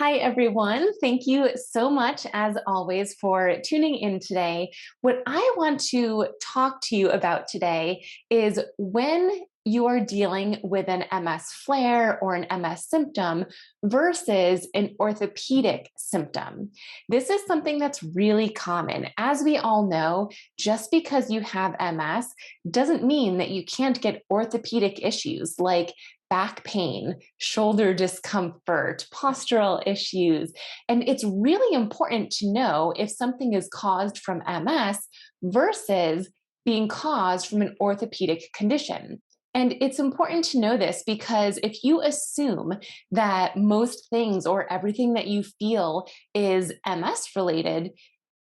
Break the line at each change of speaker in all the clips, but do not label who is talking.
Hi, everyone. Thank you so much, as always, for tuning in today. What I want to talk to you about today is when you are dealing with an MS flare or an MS symptom versus an orthopedic symptom. This is something that's really common. As we all know, just because you have MS doesn't mean that you can't get orthopedic issues like back pain, shoulder discomfort, postural issues. And it's really important to know if something is caused from MS versus being caused from an orthopedic condition. And it's important to know this because if you assume that most things or everything that you feel is MS related,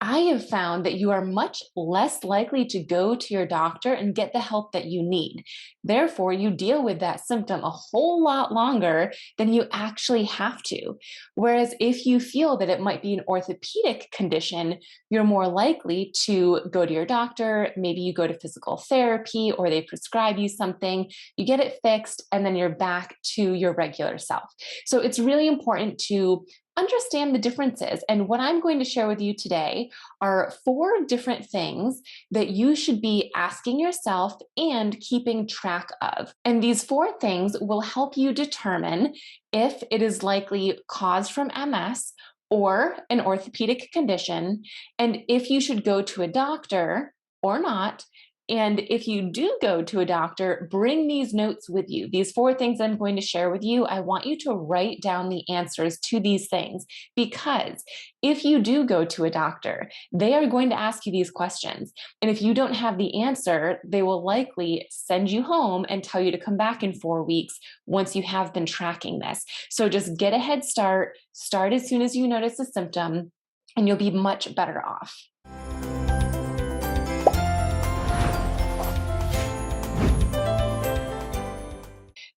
I have found that you are much less likely to go to your doctor and get the help that you need. Therefore, you deal with that symptom a whole lot longer than you actually have to. Whereas if you feel that it might be an orthopedic condition, you're more likely to go to your doctor. Maybe you go to physical therapy or they prescribe you something, you get it fixed, and then you're back to your regular self. So it's really important to understand the differences. And what I'm going to share with you today are four different things that you should be asking yourself and keeping track of. And these four things will help you determine if it is likely caused from MS or an orthopedic condition, and if you should go to a doctor or not. And if you do go to a doctor, bring these notes with you. These four things I'm going to share with you, I want you to write down the answers to these things because if you do go to a doctor, they are going to ask you these questions. And if you don't have the answer, they will likely send you home and tell you to come back in 4 weeks once you have been tracking this. So just get a head start, start as soon as you notice a symptom, and you'll be much better off.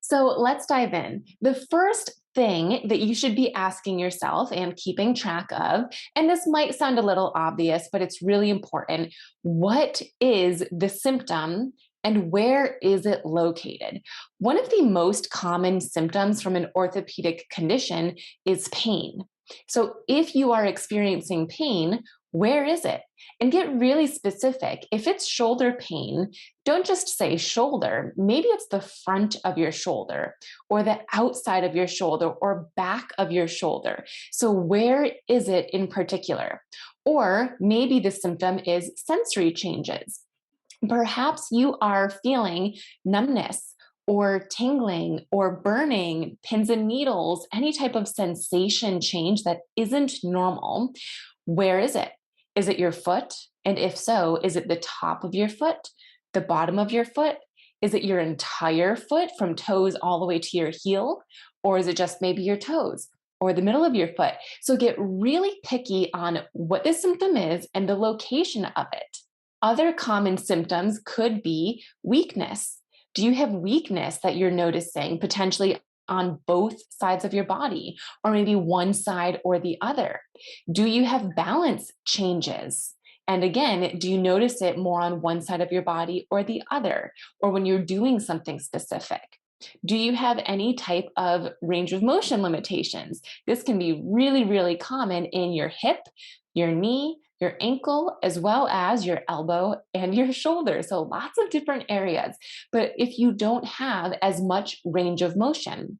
So let's dive in. The first thing that you should be asking yourself and keeping track of, and this might sound a little obvious, but it's really important. What is the symptom and where is it located? One of the most common symptoms from an orthopedic condition is pain. So if you are experiencing pain, where is it? And get really specific. If it's shoulder pain, don't just say shoulder. Maybe it's the front of your shoulder or the outside of your shoulder or back of your shoulder. So where is it in particular? Or maybe the symptom is sensory changes. Perhaps you are feeling numbness or tingling or burning, pins and needles, any type of sensation change that isn't normal. Where is it? Is it your foot? And if so, is it the top of your foot, the bottom of your foot? Is it your entire foot from toes all the way to your heel? Or is it just maybe your toes or the middle of your foot? So get really picky on what the symptom is and the location of it. Other common symptoms could be weakness. Do you have weakness that you're noticing potentially on both sides of your body, or maybe one side or the other? Do you have balance changes? And again, do you notice it more on one side of your body or the other, or when you're doing something specific? Do you have any type of range of motion limitations? This can be really, really common in your hip, your knee, your ankle, as well as your elbow and your shoulder. So lots of different areas. But if you don't have as much range of motion,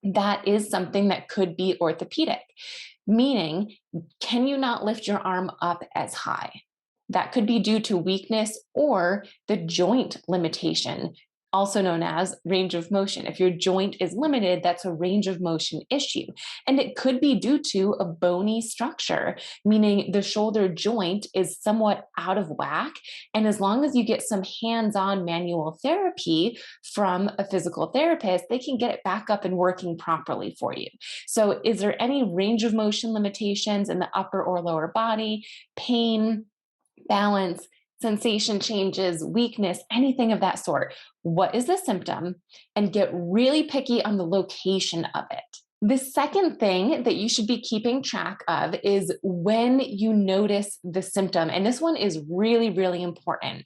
that is something that could be orthopedic, meaning, can you not lift your arm up as high? That could be due to weakness or the joint limitation, also known as range of motion. If your joint is limited, that's a range of motion issue. And it could be due to a bony structure, meaning the shoulder joint is somewhat out of whack. And as long as you get some hands-on manual therapy from a physical therapist, they can get it back up and working properly for you. So is there any range of motion limitations in the upper or lower body, pain, balance, sensation changes, weakness, anything of that sort? What is the symptom? And get really picky on the location of it. The second thing that you should be keeping track of is when you notice the symptom. And this one is really, really important.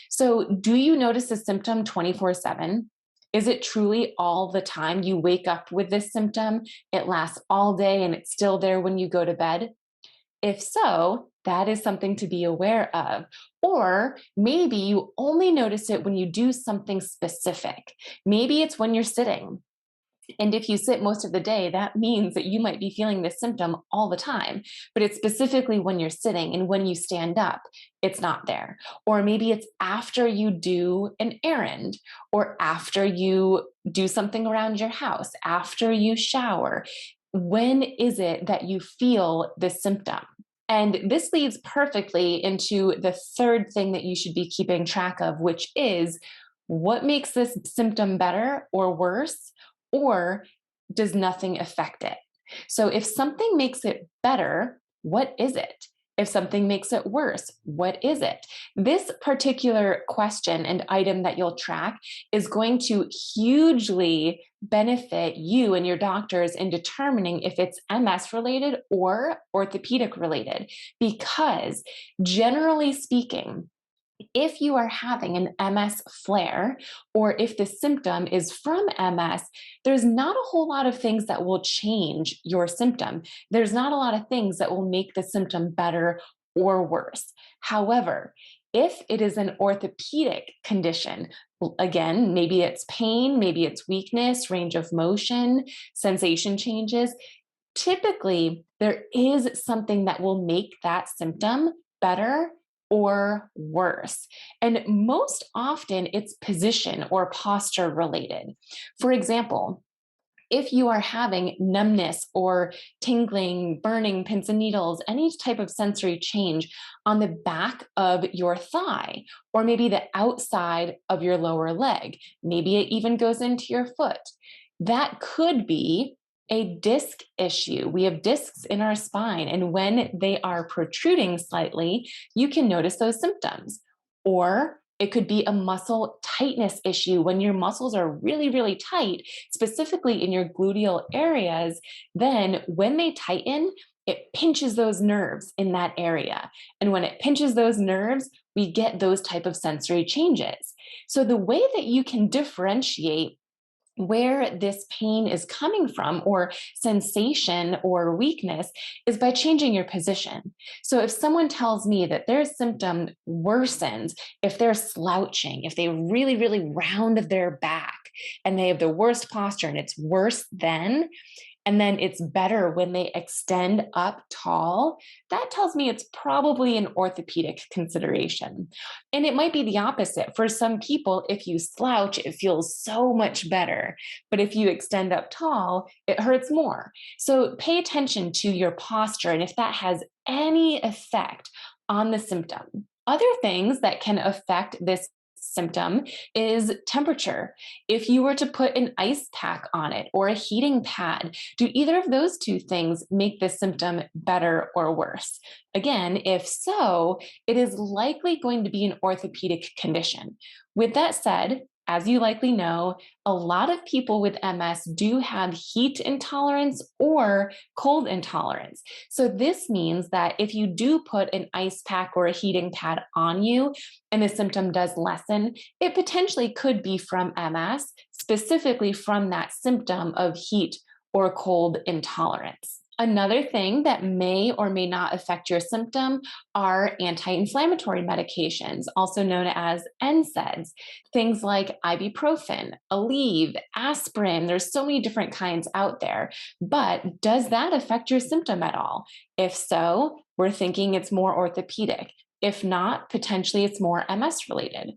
So, do you notice the symptom 24/7? Is it truly all the time you wake up with this symptom? It lasts all day and it's still there when you go to bed? If so, that is something to be aware of. Or maybe you only notice it when you do something specific. Maybe it's when you're sitting. And if you sit most of the day, that means that you might be feeling this symptom all the time, but it's specifically when you're sitting, and when you stand up, it's not there. Or maybe it's after you do an errand, or after you do something around your house, after you shower. When is it that you feel this symptom? And this leads perfectly into the third thing that you should be keeping track of, which is what makes this symptom better or worse, or does nothing affect it? So if something makes it better, what is it? If something makes it worse, what is it? This particular question and item that you'll track is going to hugely benefit you and your doctors in determining if it's MS related or orthopedic related. Because generally speaking, if you are having an MS flare, or if the symptom is from MS, there's not a whole lot of things that will change your symptom. There's not a lot of things that will make the symptom better or worse. However, if it is an orthopedic condition, again, maybe it's pain, maybe it's weakness, range of motion, sensation changes, typically there is something that will make that symptom better or worse. And most often it's position or posture related. For example, if you are having numbness or tingling, burning, pins and needles, any type of sensory change on the back of your thigh, or maybe the outside of your lower leg, maybe it even goes into your foot, that could be a disc issue. We have discs in our spine, and when they are protruding slightly, you can notice those symptoms. Or it could be a muscle tightness issue. When your muscles are really, really tight, specifically in your gluteal areas, then when they tighten, it pinches those nerves in that area. And when it pinches those nerves, we get those type of sensory changes. So the way that you can differentiate where this pain is coming from, or sensation or weakness, is by changing your position. So if someone tells me that their symptom worsens if they're slouching, if they really, really round their back and they have the worst posture and it's worse then, and then it's better when they extend up tall, that tells me it's probably an orthopedic consideration. And it might be the opposite. For some people, if you slouch, it feels so much better. But if you extend up tall, it hurts more. So pay attention to your posture and if that has any effect on the symptom. Other things that can affect this symptom is temperature. If you were to put an ice pack on it or a heating pad, do either of those two things make the symptom better or worse? Again, if so, it is likely going to be an orthopedic condition. With that said, as you likely know, a lot of people with MS do have heat intolerance or cold intolerance. So this means that if you do put an ice pack or a heating pad on you and the symptom does lessen, it potentially could be from MS, specifically from that symptom of heat or cold intolerance. Another thing that may or may not affect your symptom are anti-inflammatory medications, also known as NSAIDs. Things like ibuprofen, Aleve, aspirin. There's so many different kinds out there. But does that affect your symptom at all? If so, we're thinking it's more orthopedic. If not, potentially it's more MS related.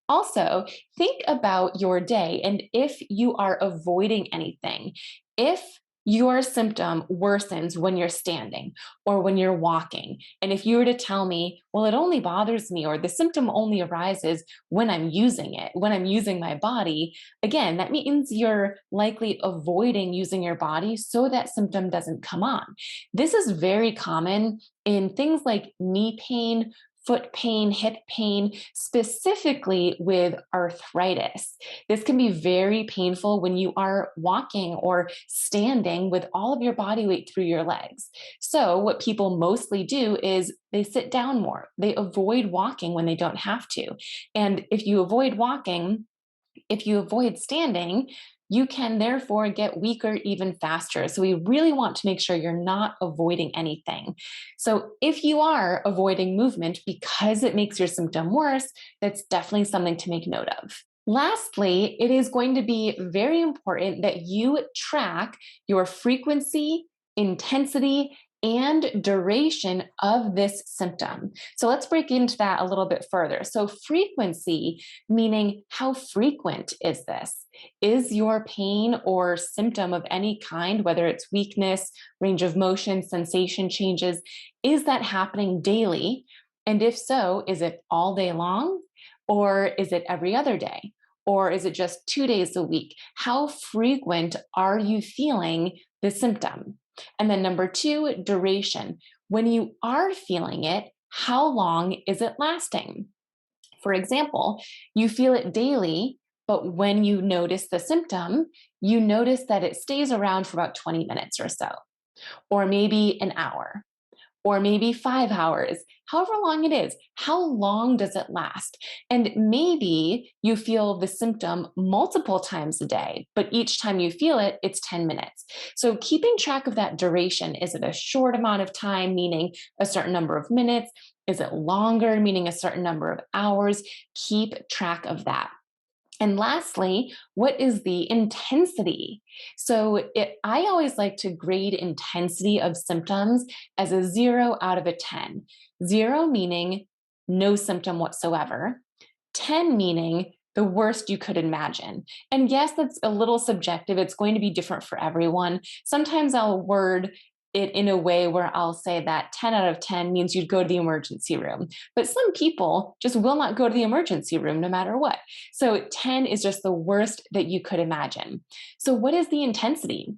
Also, think about your day and if you are avoiding anything. If your symptom worsens when you're standing or when you're walking, and if you were to tell me, well, it only bothers me, or the symptom only arises when I'm using it, when I'm using my body, again, that means you're likely avoiding using your body so that symptom doesn't come on. This is very common in things like knee pain, foot pain, hip pain, specifically with arthritis. This can be very painful when you are walking or standing with all of your body weight through your legs. So what people mostly do is they sit down more. They avoid walking when they don't have to. And if you avoid walking, If you avoid standing, you can therefore get weaker even faster. So, we really want to make sure you're not avoiding anything. So, if you are avoiding movement because it makes your symptom worse, that's definitely something to make note of. Lastly, it is going to be very important that you track your frequency, intensity, and duration of this symptom. So let's break into that a little bit further. So, frequency, meaning how frequent is this? Is your pain or symptom of any kind, whether it's weakness, range of motion, sensation changes, is that happening daily? And if so, is it all day long? Or is it every other day? Or is it just 2 days a week? How frequent are you feeling the symptom? And then number two, duration. When you are feeling it, how long is it lasting? For example, you feel it daily, but when you notice the symptom, you notice that it stays around for about 20 minutes or so, or maybe an hour, or maybe 5 hours, however long it is. How long does it last? And maybe you feel the symptom multiple times a day, but each time you feel it, it's 10 minutes. So keeping track of that duration, is it a short amount of time, meaning a certain number of minutes? Is it longer, meaning a certain number of hours? Keep track of that. And lastly, what is the intensity? I always like to grade intensity of symptoms as a 0 out of 10. 0 meaning no symptom whatsoever, 10 meaning the worst you could imagine. And yes, that's a little subjective. It's going to be different for everyone. Sometimes I'll word it in a way where I'll say that 10 out of 10 means you'd go to the emergency room. But some people just will not go to the emergency room no matter what. So 10 is just the worst that you could imagine. So, what is the intensity?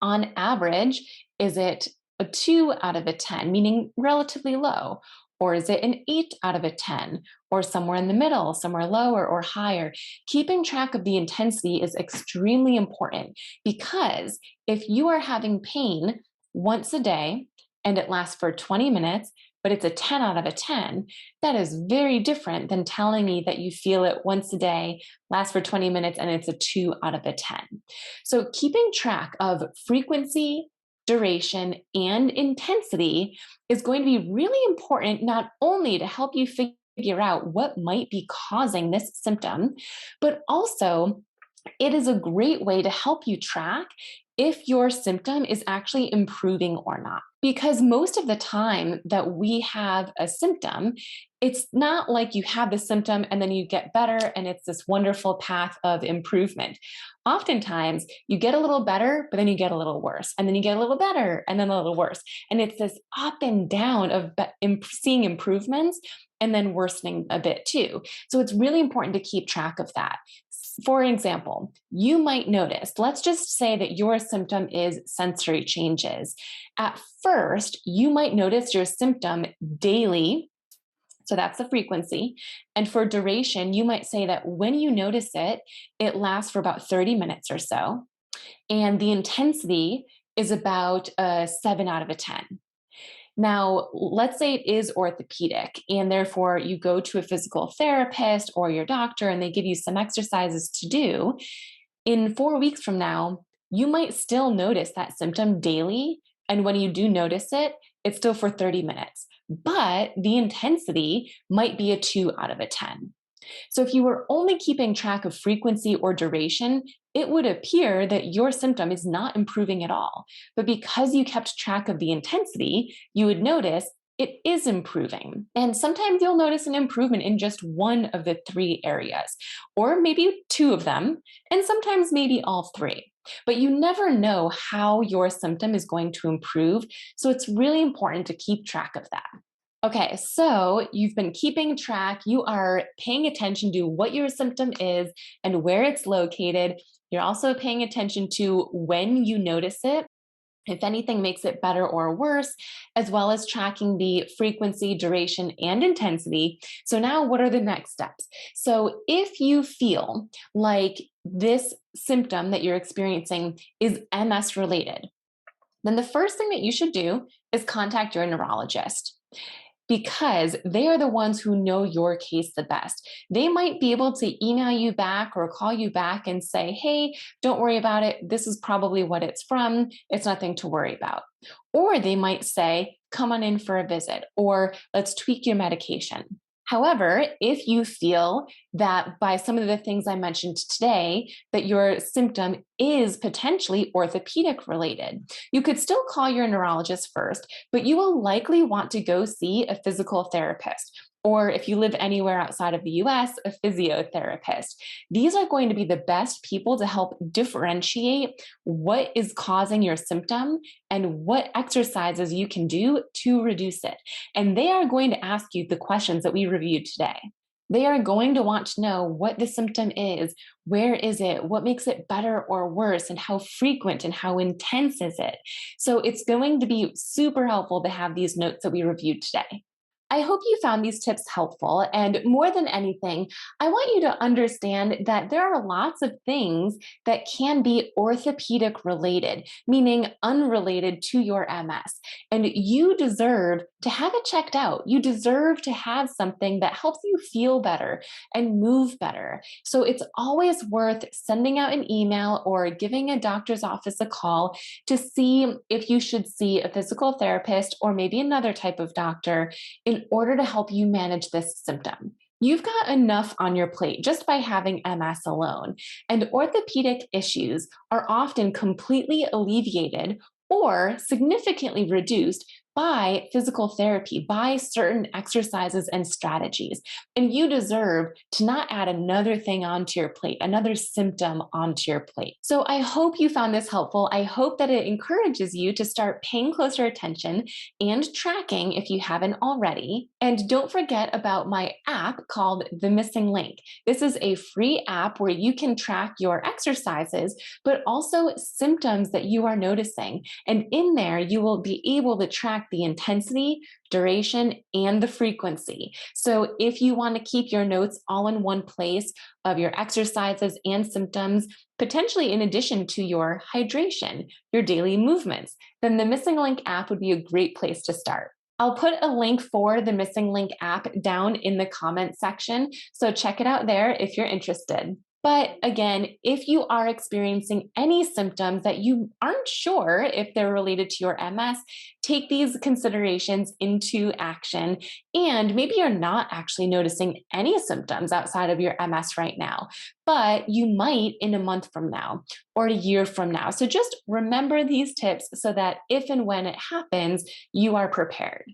On average, is it a 2 out of 10, meaning relatively low? Or is it an 8 out of 10, or somewhere in the middle, somewhere lower or higher? Keeping track of the intensity is extremely important, because if you are having pain once a day and it lasts for 20 minutes, but it's a 10 out of a 10, that is very different than telling me that you feel it once a day, lasts for 20 minutes, and it's a 2 out of 10. So, keeping track of frequency, duration, and intensity is going to be really important, not only to help you figure out what might be causing this symptom, but also it is a great way to help you track if your symptom is actually improving or not. Because most of the time that we have a symptom, it's not like you have the symptom and then you get better and it's this wonderful path of improvement. Oftentimes, you get a little better, but then you get a little worse, and then you get a little better, and then a little worse. And it's this up and down of seeing improvements and then worsening a bit too. So it's really important to keep track of that. For example, you might notice, let's just say that your symptom is sensory changes. At first, you might notice your symptom daily. So that's the frequency. And for duration, you might say that when you notice it, it lasts for about 30 minutes or so. And the intensity is about a 7 out of 10. Now, let's say it is orthopedic, and therefore you go to a physical therapist or your doctor and they give you some exercises to do. In 4 weeks from now, you might still notice that symptom daily. And when you do notice it, it's still for 30 minutes. But the intensity might be a 2 out of 10. So if you were only keeping track of frequency or duration, it would appear that your symptom is not improving at all. But because you kept track of the intensity, you would notice it is improving. And sometimes you'll notice an improvement in just one of the three areas, or maybe two of them, and sometimes maybe all three. But you never know how your symptom is going to improve. So it's really important to keep track of that. Okay, so you've been keeping track, you are paying attention to what your symptom is and where it's located. You're also paying attention to when you notice it, if anything makes it better or worse, as well as tracking the frequency, duration, and intensity. So now what are the next steps? So if you feel like this symptom that you're experiencing is MS related, then the first thing that you should do is contact your neurologist. because they are the ones who know your case the best. They might be able to email you back or call you back and say, hey, don't worry about it. This is probably what it's from. It's nothing to worry about. Or they might say, come on in for a visit, or let's tweak your medication. However, if you feel that by some of the things I mentioned today, that your symptom is potentially orthopedic related, you could still call your neurologist first, but you will likely want to go see a physical therapist. Or if you live anywhere outside of the US, a physiotherapist. These are going to be the best people to help differentiate what is causing your symptom and what exercises you can do to reduce it. And they are going to ask you the questions that we reviewed today. They are going to want to know what the symptom is, where is it, what makes it better or worse, and how frequent and how intense is it. So it's going to be super helpful to have these notes that we reviewed today. I hope you found these tips helpful. And more than anything, I want you to understand that there are lots of things that can be orthopedic related, meaning unrelated to your MS. And you deserve to have it checked out. You deserve to have something that helps you feel better and move better. So it's always worth sending out an email or giving a doctor's office a call to see if you should see a physical therapist or maybe another type of doctor in order to help you manage this symptom. You've got enough on your plate just by having MS alone, and orthopedic issues are often completely alleviated or significantly reduced by physical therapy, by certain exercises and strategies. And you deserve to not add another thing onto your plate, another symptom onto your plate. So I hope you found this helpful. I hope that it encourages you to start paying closer attention and tracking if you haven't already. And don't forget about my app called The Missing Link. This is a free app where you can track your exercises, but also symptoms that you are noticing. And in there, you will be able to track the intensity, duration, and the frequency. So if you want to keep your notes all in one place of your exercises and symptoms, potentially in addition to your hydration, your daily movements, then the Missing Link app would be a great place to start. I'll put a link for the Missing Link app down in the comment section, so check it out there if you're interested. But again, if you are experiencing any symptoms that you aren't sure if they're related to your MS, take these considerations into action. And maybe you're not actually noticing any symptoms outside of your MS right now, but you might in a month from now or a year from now. So just remember these tips so that if and when it happens, you are prepared.